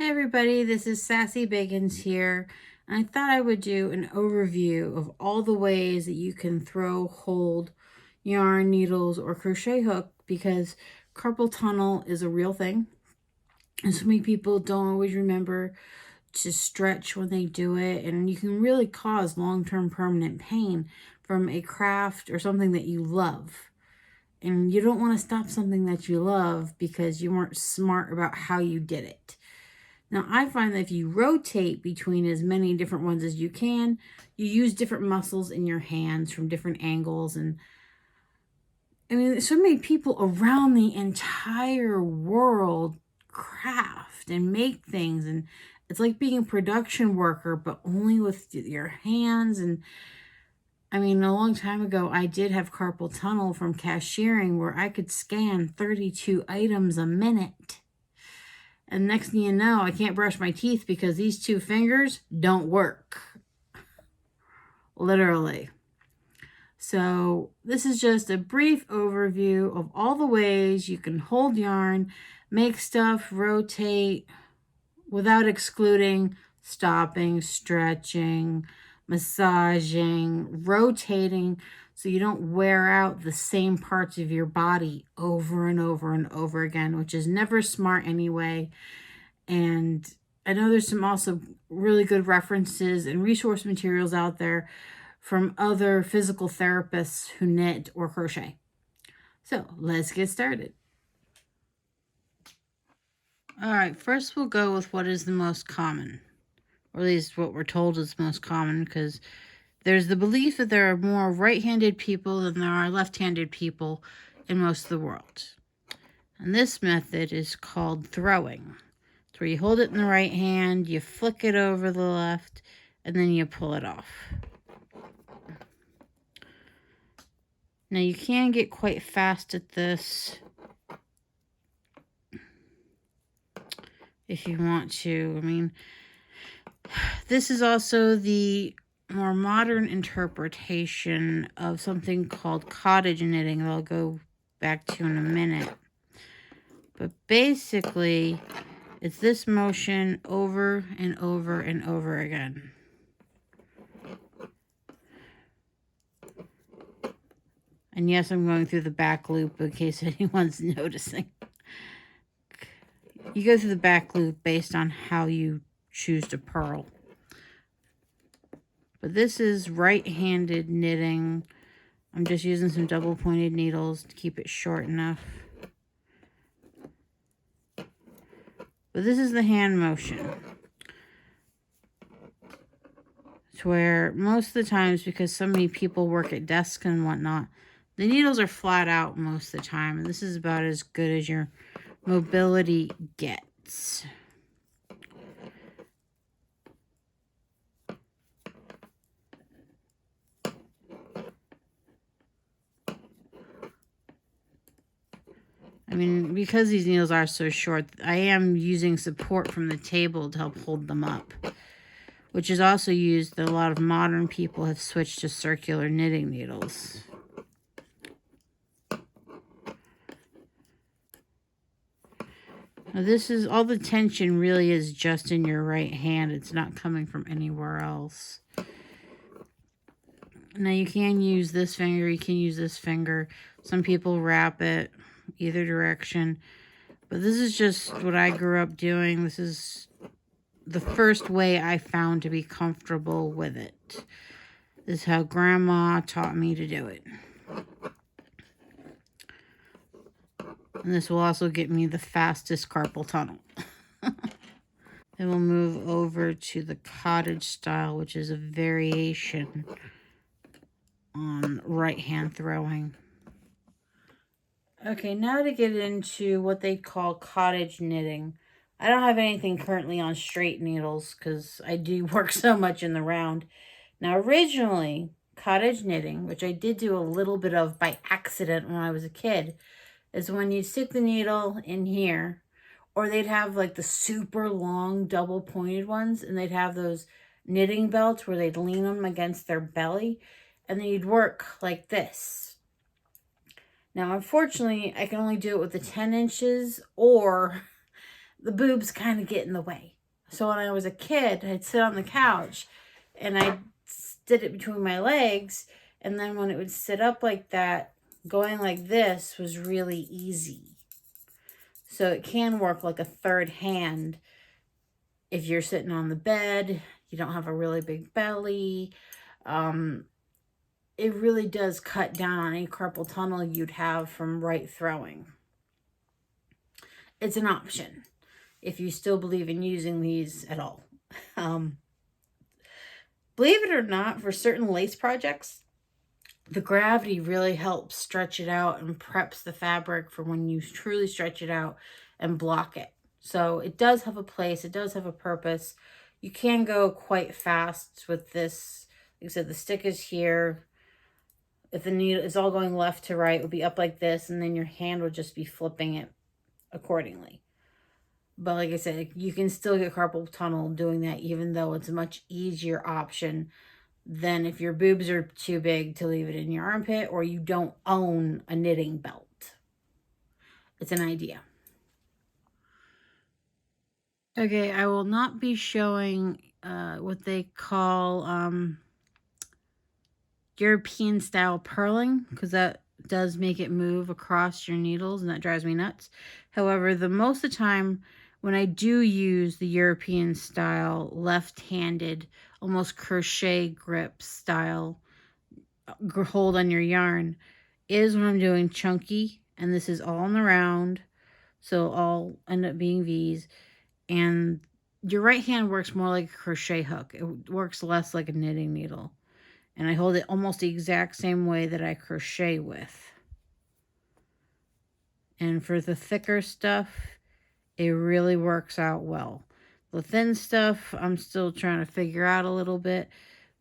Hey everybody, this is Sassy Bagans here, and I thought I would do an overview of all the ways that you can throw, hold yarn, needles, or crochet hook because carpal tunnel is a real thing. And so many people don't always remember to stretch when they do it, and you can really cause long-term permanent pain from a craft or something that you love. And you don't want to stop something that you love because you weren't smart about how you did it. Now, I find that if you rotate between as many different ones as you can, you use different muscles in your hands from different angles. And I mean, so many people around the entire world craft and make things. And it's like being a production worker, but only with your hands. And I mean, a long time ago, I did have carpal tunnel from cashiering where I could scan 32 items a minute. And next thing you know, I can't brush my teeth because these two fingers don't work. Literally. So this is just a brief overview of all the ways you can hold yarn, make stuff, rotate, without excluding stopping, stretching, massaging, rotating, so you don't wear out the same parts of your body over and over and over again, which is never smart anyway. And I know there's some also really good references and resource materials out there from other physical therapists who knit or crochet. So let's get started. All right, first we'll go with what is the most common, or at least what we're told is most common, because there's the belief that there are more right-handed people than there are left-handed people in most of the world. And this method is called throwing. It's where you hold it in the right hand, you flick it over the left, and then you pull it off. Now you can get quite fast at this if you want to. I mean, this is also the more modern interpretation of something called cottage knitting that I'll go back to in a minute. But basically, it's this motion over and over and over again. And yes, I'm going through the back loop in case anyone's noticing. You go through the back loop based on how you choose to purl. But this is right-handed knitting. I'm just using some double-pointed needles to keep it short enough. But this is the hand motion. It's where most of the times, because so many people work at desks and whatnot, the needles are flat out most of the time. And this is about as good as your mobility gets. I mean, because these needles are so short, I am using support from the table to help hold them up, which is also used that a lot of modern people have switched to circular knitting needles. Now this is, all the tension really is just in your right hand. It's not coming from anywhere else. Now you can use this finger, you can use this finger. Some people wrap it either direction. But this is just what I grew up doing. This is the first way I found to be comfortable with it. This is how Grandma taught me to do it. And this will also get me the fastest carpal tunnel. Then we'll move over to the cottage style, which is a variation on right hand throwing. Okay, now to get into what they call cottage knitting. I don't have anything currently on straight needles because I do work so much in the round. Now, originally, cottage knitting, which I did do a little bit of by accident when I was a kid, is when you stick the needle in here, or they'd have like the super long double pointed ones, and they'd have those knitting belts where they'd lean them against their belly, and then you'd work like this. Now, unfortunately, I can only do it with the 10 inches or the boobs kind of get in the way. So when I was a kid, I'd sit on the couch and I'd sit it between my legs. And then when it would sit up like that, going like this was really easy. So it can work like a third hand if you're sitting on the bed, you don't have a really big belly. It really does cut down on any carpal tunnel you'd have from right throwing. It's an option if you still believe in using these at all. Believe it or not, for certain lace projects, the gravity really helps stretch it out and preps the fabric for when you truly stretch it out and block it. So it does have a place. It does have a purpose. You can go quite fast with this. Like I said, the stick is here. If the needle is all going left to right, it would be up like this, and then your hand would just be flipping it accordingly. But like I said, you can still get carpal tunnel doing that, even though it's a much easier option than if your boobs are too big to leave it in your armpit or you don't own a knitting belt. It's an idea. Okay, I will not be showing what they call European style purling, because that does make it move across your needles and that drives me nuts. However, the most of the time when I do use the European style left-handed, almost crochet grip style hold on your yarn is when I'm doing chunky, and this is all on the round, so all end up being V's, and your right hand works more like a crochet hook. It works less like a knitting needle. And I hold it almost the exact same way that I crochet with. And for the thicker stuff, it really works out well. The thin stuff, I'm still trying to figure out a little bit.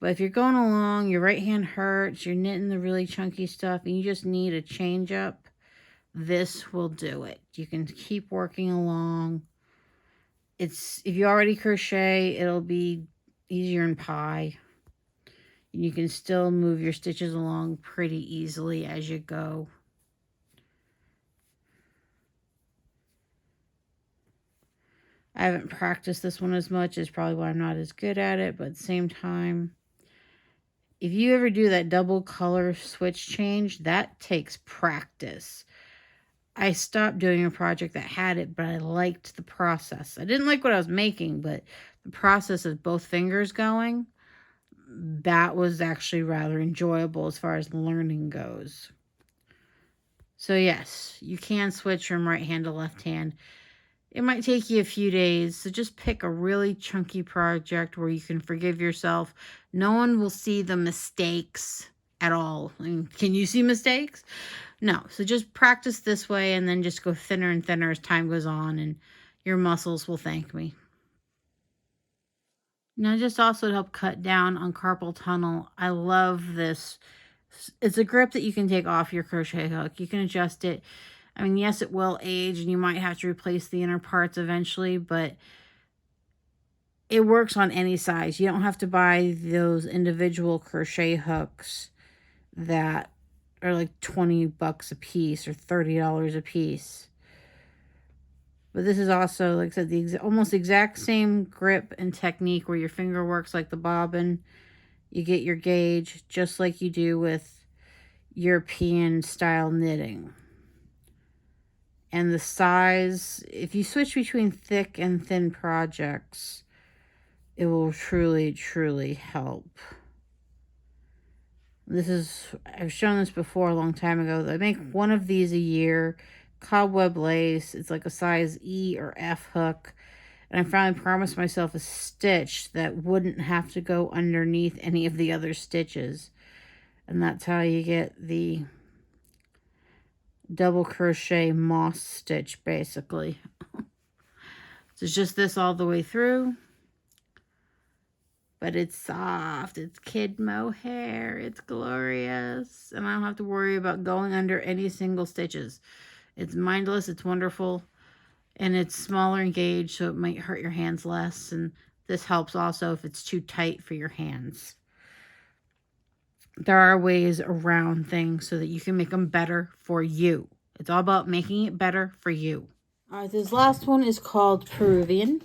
But if you're going along, your right hand hurts, you're knitting the really chunky stuff, and you just need a change up, this will do it. You can keep working along. If you already crochet, it'll be easier in pie. You can still move your stitches along pretty easily as you go. I haven't practiced this one as much. It's probably why I'm not as good at it. But at the same time, if you ever do that double color switch change, that takes practice. I stopped doing a project that had it, but I liked the process. I didn't like what I was making, but the process of both fingers going, that was actually rather enjoyable as far as learning goes. So yes, you can switch from right hand to left hand. It might take you a few days, so just pick a really chunky project where you can forgive yourself. No one will see the mistakes at all. I mean, can you see mistakes? No, so just practice this way and then just go thinner and thinner as time goes on, and your muscles will thank me. Now, just also to help cut down on carpal tunnel, I love this. It's a grip that you can take off your crochet hook. You can adjust it. I mean, yes, it will age, and you might have to replace the inner parts eventually, but it works on any size. You don't have to buy those individual crochet hooks that are like 20 bucks a piece or $30 a piece. But this is also, like I said, the almost exact same grip and technique where your finger works like the bobbin. You get your gauge just like you do with European style knitting. And the size, if you switch between thick and thin projects, it will truly, truly help. I've shown this before a long time ago. I make one of these a year. Cobweb lace. It's like a size E or F hook. And I finally promised myself a stitch that wouldn't have to go underneath any of the other stitches. And that's how you get the double crochet moss stitch, basically. So it's just this all the way through. But it's soft. It's kid mohair. It's glorious. And I don't have to worry about going under any single stitches. It's mindless. It's wonderful. And it's smaller in gauge, so it might hurt your hands less. And this helps also if it's too tight for your hands. There are ways around things so that you can make them better for you. It's all about making it better for you. All right, this last one is called Peruvian.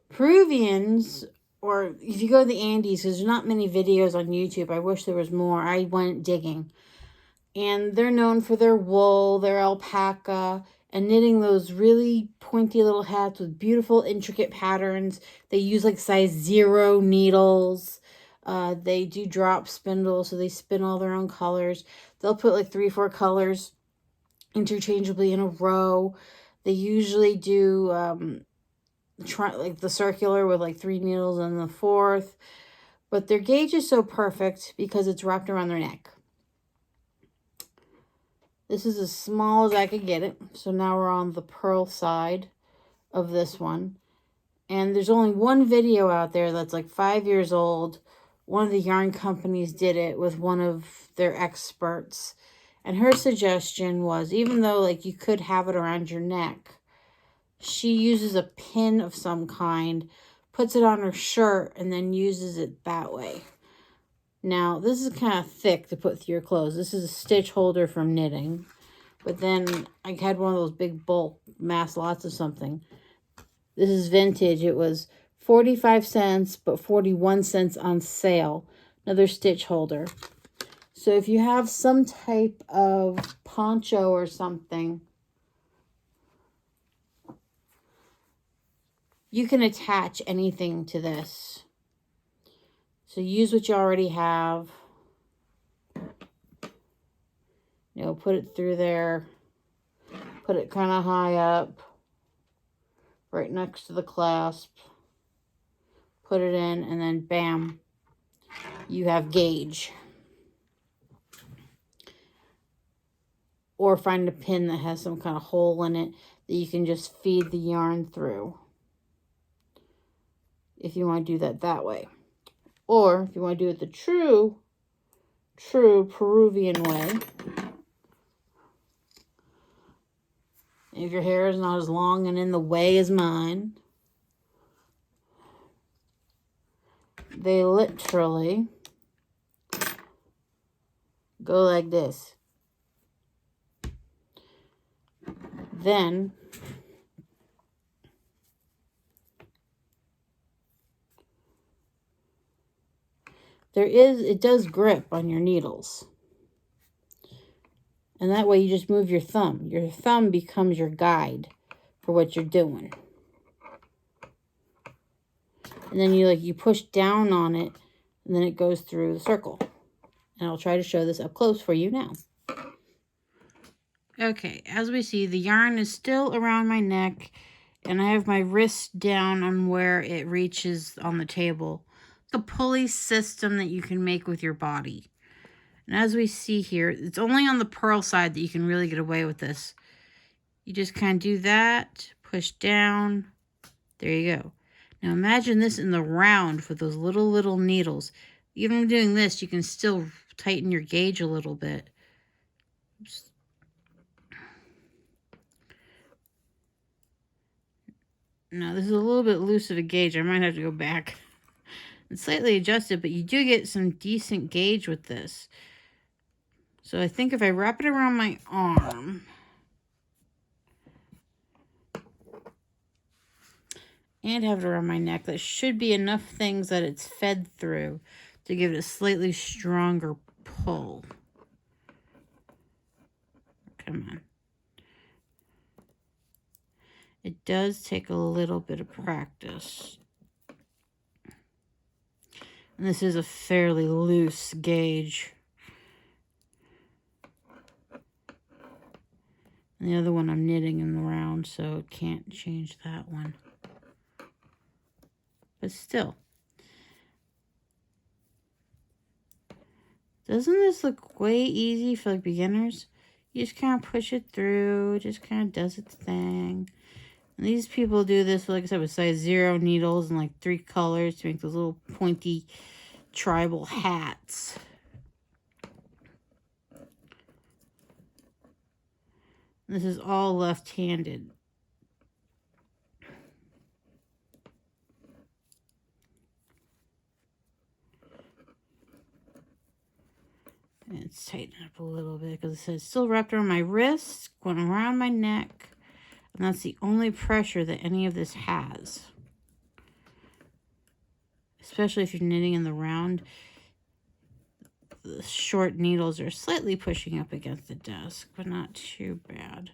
Peruvians, or if you go to the Andes, there's not many videos on YouTube. I wish there was more. I went digging. And they're known for their wool, their alpaca, and knitting those really pointy little hats with beautiful, intricate patterns. They use like size 0 needles. They do drop spindle, so they spin all their own colors. They'll put like 3-4 colors interchangeably in a row. They usually do like the circular with like 3 needles and the 4th. But their gauge is so perfect because it's wrapped around their neck. This is as small as I could get it. So now we're on the pearl side of this one. And there's only one video out there that's like 5 years old. One of the yarn companies did it with one of their experts. And her suggestion was, even though like you could have it around your neck, she uses a pin of some kind, puts it on her shirt, and then uses it that way. Now, this is kind of thick to put through your clothes. This is a stitch holder from knitting. But then I had one of those big bulk mass lots of something. This is vintage. It was 45 cents, but 41 cents on sale. Another stitch holder. So if you have some type of poncho or something, you can attach anything to this. So use what you already have. You know, put it through there. Put it kind of high up. Right next to the clasp. Put it in, and then bam. You have gauge. Or find a pin that has some kind of hole in it that you can just feed the yarn through. If you want to do that way. Or if you want to do it the true Peruvian way. If your hair is not as long and in the way as mine, they literally go like this. Then it does grip on your needles. And that way you just move your thumb. Your thumb becomes your guide for what you're doing. And then you push down on it, and then it goes through the circle. And I'll try to show this up close for you now. Okay, as we see, the yarn is still around my neck, and I have my wrist down on where it reaches on the table. The pulley system that you can make with your body. And as we see here, it's only on the pearl side that you can really get away with this. You just kind of do that, push down. There you go. Now imagine this in the round with those little needles. Even doing this, you can still tighten your gauge a little bit. Oops. Now this is a little bit loose of a gauge. I might have to go back and slightly adjust it, but you do get some decent gauge with this. So I think if I wrap it around my arm and have it around my neck, that should be enough things that it's fed through to give it a slightly stronger pull. Come on. It does take a little bit of practice. And this is a fairly loose gauge. And the other one I'm knitting in the round, so it can't change that one. But still. Doesn't this look way easy for like beginners? You just kind of push it through. It just kind of does its thing. And these people do this, like I said, with size 0 needles and like 3 colors to make those little pointy tribal hats. This is all left-handed. And it's tightened up a little bit because it says still wrapped around my wrist, going around my neck. And that's the only pressure that any of this has. Especially if you're knitting in the round. The short needles are slightly pushing up against the desk, but not too bad.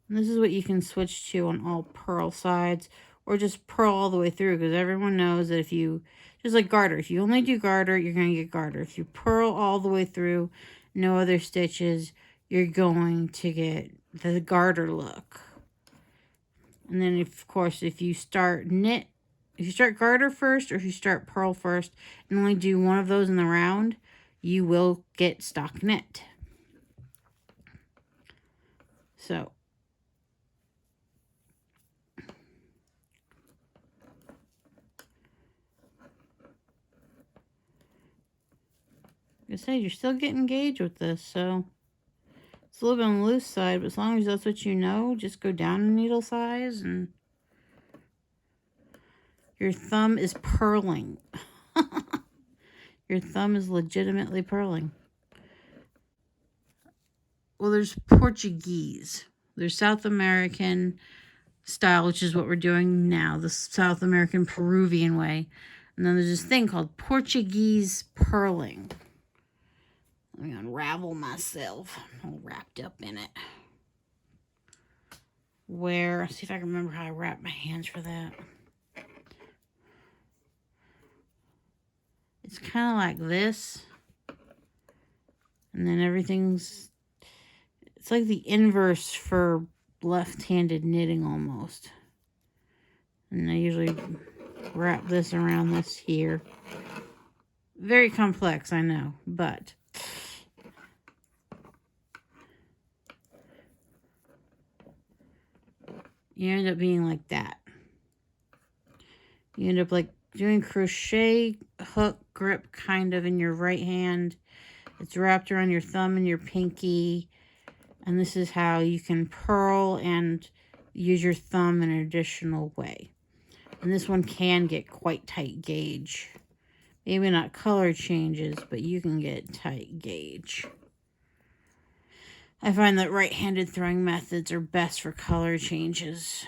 And this is what you can switch to on all purl sides, or just purl all the way through, because everyone knows that if you, just like garter, if you only do garter, you're going to get garter. If you purl all the way through, no other stitches, you're going to get the garter look. And then, of course, if you start garter first, or if you start purl first, and only do one of those in the round, you will get stockinette. So, like I said, you're still getting engaged with this, so it's a little bit on the loose side, but as long as that's what you know, just go down in needle size, and your thumb is purling. Your thumb is legitimately purling. Well, there's Portuguese. There's South American style, which is what we're doing now, the South American Peruvian way. And then there's this thing called Portuguese purling. Let me unravel myself. I'm all wrapped up in it. Let's see if I can remember how I wrap my hands for that. It's kind of like this. And then it's like the inverse for left-handed knitting almost. And I usually wrap this around this here. Very complex, I know, but you end up being like that. You end up like doing crochet hook grip kind of in your right hand. It's wrapped around your thumb and your pinky. And this is how you can purl and use your thumb in an additional way. And this one can get quite tight gauge. Maybe not color changes, but you can get tight gauge. I find that right-handed throwing methods are best for color changes.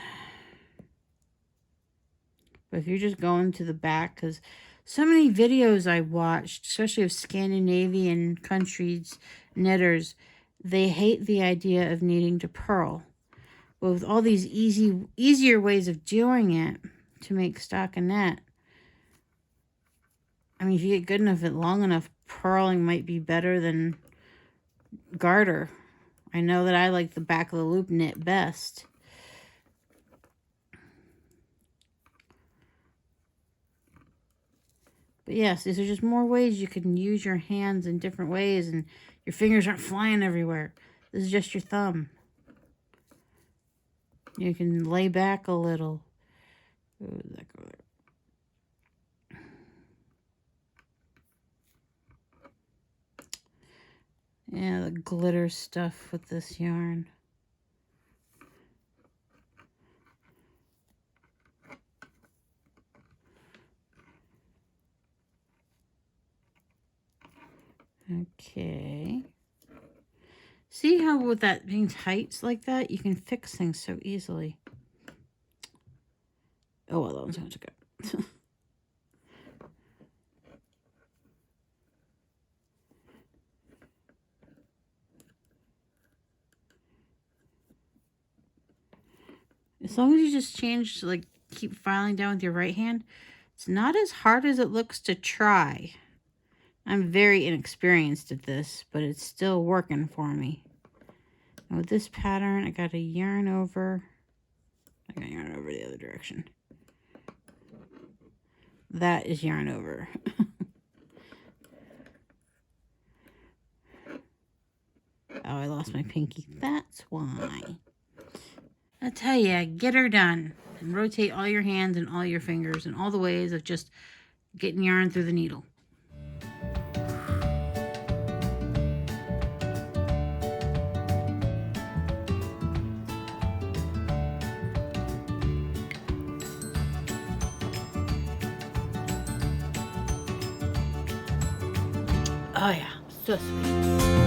But if you're just going to the back, because so many videos I watched, especially of Scandinavian countries, knitters, they hate the idea of needing to purl. But with all these easier ways of doing it to make stockinette, I mean, if you get good enough at long enough, purling might be better than garter. I know that I like the back of the loop knit best. But yes, these are just more ways you can use your hands in different ways, and your fingers aren't flying everywhere. This is just your thumb. You can lay back a little. Ooh, that go there. Yeah, the glitter stuff with this yarn. Okay. See how with that being tight like that, you can fix things so easily. Oh, well, that one's going to go. As long as you just change, like, keep filing down with your right hand, it's not as hard as it looks to try. I'm very inexperienced at this, but it's still working for me. And with this pattern, I got to yarn over. I got to yarn over the other direction. That is yarn over. Oh, I lost my pinky. That's why. I tell you, get her done. And rotate all your hands and all your fingers and all the ways of just getting yarn through the needle. Oh yeah, so sweet.